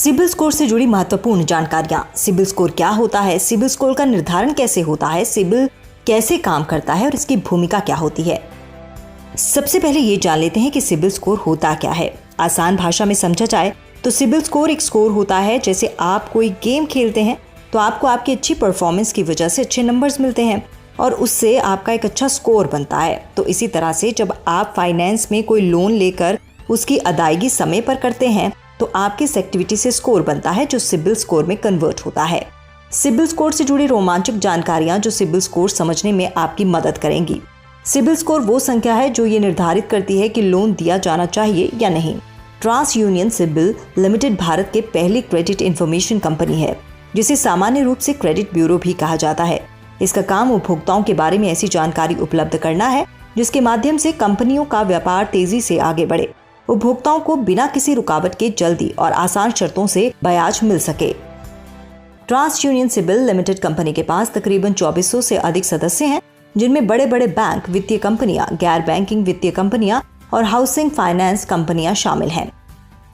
CIBIL score से जुड़ी महत्वपूर्ण जानकारियां। सिबिल स्कोर क्या होता है, सिबिल स्कोर का निर्धारण कैसे होता है, सिबिल कैसे काम करता है और इसकी भूमिका क्या होती है। सबसे पहले ये जान लेते हैं कि सिबिल स्कोर होता क्या है। आसान भाषा में समझा जाए तो सिबिल स्कोर एक स्कोर होता है। जैसे आप कोई गेम खेलते हैं तो आपको आपकी अच्छी परफॉर्मेंस की वजह से अच्छे नंबर्स मिलते हैं और उससे आपका एक अच्छा स्कोर बनता है। तो इसी तरह से जब आप फाइनेंस में कोई लोन लेकर उसकी अदायगी समय पर करते हैं तो आपकी इस एक्टिविटी से स्कोर बनता है जो सिबिल स्कोर में कन्वर्ट होता है। सिबिल स्कोर से जुड़ी रोमांचक जानकारियां जो सिबिल स्कोर समझने में आपकी मदद करेंगी। सिबिल स्कोर वो संख्या है जो ये निर्धारित करती है कि लोन दिया जाना चाहिए या नहीं। TransUnion CIBIL limited Bharat के पहली क्रेडिट इंफॉर्मेशन कंपनी है, जिसे सामान्य रूप से क्रेडिट ब्यूरो भी कहा जाता है। इसका काम उपभोक्ताओं के बारे में ऐसी जानकारी उपलब्ध करना है जिसके माध्यम से कंपनियों का व्यापार तेजी से आगे बढ़े, उपभोक्ताओं को बिना किसी रुकावट के जल्दी और आसान शर्तों से ब्याज मिल सके। TransUnion CIBIL limited company के पास तकरीबन 2400 से अधिक सदस्य हैं, जिनमें बड़े बड़े बैंक, वित्तीय कंपनियां, गैर बैंकिंग वित्तीय कंपनियां और हाउसिंग फाइनेंस कंपनियां शामिल हैं।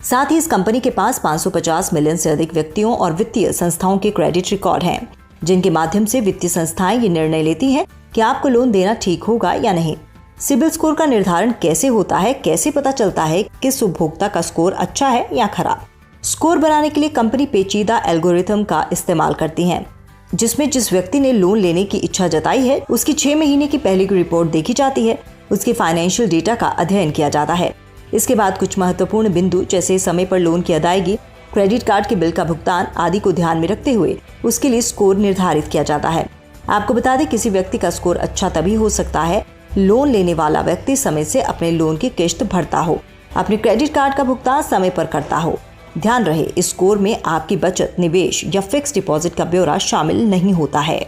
साथ ही इस कंपनी के पास 550 मिलियन से अधिक व्यक्तियों और वित्तीय संस्थाओं के क्रेडिट रिकॉर्ड हैं, जिनके माध्यम से वित्तीय संस्थाएं ये निर्णय लेती हैं कि आपको लोन देना ठीक होगा या नहीं। सिबिल स्कोर का निर्धारण कैसे होता है, कैसे पता चलता है किस उपभोक्ता का स्कोर अच्छा है या खराब। स्कोर बनाने के लिए कंपनी पेचीदा एल्गोरिथम का इस्तेमाल करती है, जिसमें जिस व्यक्ति ने लोन लेने की इच्छा जताई है उसकी 6 महीने की पहले की रिपोर्ट देखी जाती है, उसके फाइनेंशियल डेटा का अध्ययन किया जाता है। इसके बाद कुछ महत्वपूर्ण बिंदु जैसे समय पर लोन की अदायगी, क्रेडिट कार्ड के बिल का भुगतान आदि को ध्यान में रखते हुए उसके लिए स्कोर निर्धारित किया जाता है। आपको बता दें, किसी व्यक्ति का स्कोर अच्छा तभी हो सकता है लोन लेने वाला व्यक्ति समय से अपने लोन की किश्त भरता हो, अपने क्रेडिट कार्ड का भुगतान समय पर करता हो। ध्यान रहे, इस स्कोर में आपकी बचत, निवेश या फिक्स डिपॉजिट का ब्यौरा शामिल नहीं होता है।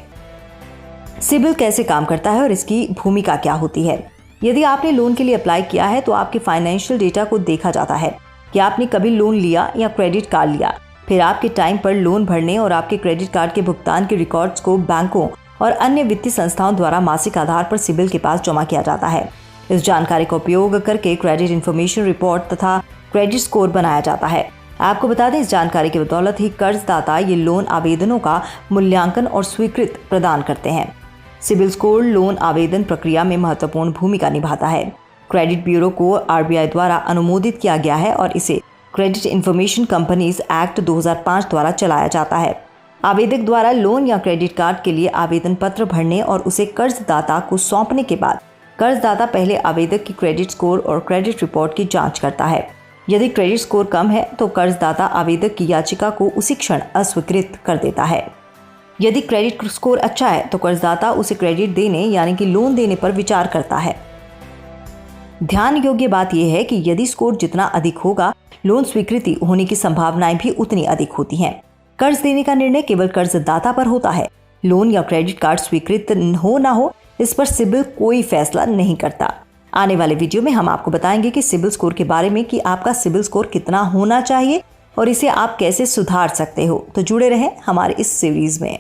सिबिल कैसे काम करता है और इसकी भूमिका क्या होती है। यदि आपने लोन के लिए अप्लाई किया है तो आपके फाइनेंशियल डेटा को देखा जाता है कि आपने कभी लोन लिया या क्रेडिट कार्ड लिया। फिर आपके टाइम पर लोन भरने और आपके क्रेडिट कार्ड के भुगतान के रिकॉर्ड्स को बैंकों और अन्य वित्तीय संस्थाओं द्वारा मासिक आधार पर सिबिल के पास जमा किया जाता है। इस जानकारी का उपयोग करके क्रेडिट इंफॉर्मेशन रिपोर्ट तथा क्रेडिट स्कोर बनाया जाता है। आपको बता दें, इस जानकारी की बदौलत ही कर्जदाता ये लोन आवेदनों का मूल्यांकन और स्वीकृत प्रदान करते हैं। सिबिल स्कोर लोन आवेदन प्रक्रिया में महत्वपूर्ण भूमिका निभाता है। क्रेडिट ब्यूरो को आरबीआई द्वारा अनुमोदित किया गया है और इसे क्रेडिट इंफॉर्मेशन कंपनीज एक्ट 2005 द्वारा चलाया जाता है। आवेदक द्वारा लोन या क्रेडिट कार्ड के लिए आवेदन पत्र भरने और उसे कर्जदाता को सौंपने के बाद कर्जदाता पहले आवेदक की क्रेडिट स्कोर और क्रेडिट रिपोर्ट की जांच करता है। यदि क्रेडिट स्कोर कम है तो कर्जदाता आवेदक की याचिका को उसी क्षण अस्वीकृत कर देता है। यदि क्रेडिट स्कोर अच्छा है तो कर्जदाता उसे क्रेडिट देने यानी कि लोन देने पर विचार करता है। ध्यान योग्य बात यह है कि यदि स्कोर जितना अधिक होगा, लोन स्वीकृति होने की संभावनाएं भी उतनी अधिक होती हैं। कर्ज देने का निर्णय केवल कर्जदाता पर होता है। लोन या क्रेडिट कार्ड स्वीकृत हो ना हो, इस पर सिबिल कोई फैसला नहीं करता। आने वाले वीडियो में हम आपको बताएंगे कि सिबिल स्कोर के बारे में कि आपका सिबिल स्कोर कितना होना चाहिए और इसे आप कैसे सुधार सकते हो। तो जुड़े रहें हमारे इस सीरीज में।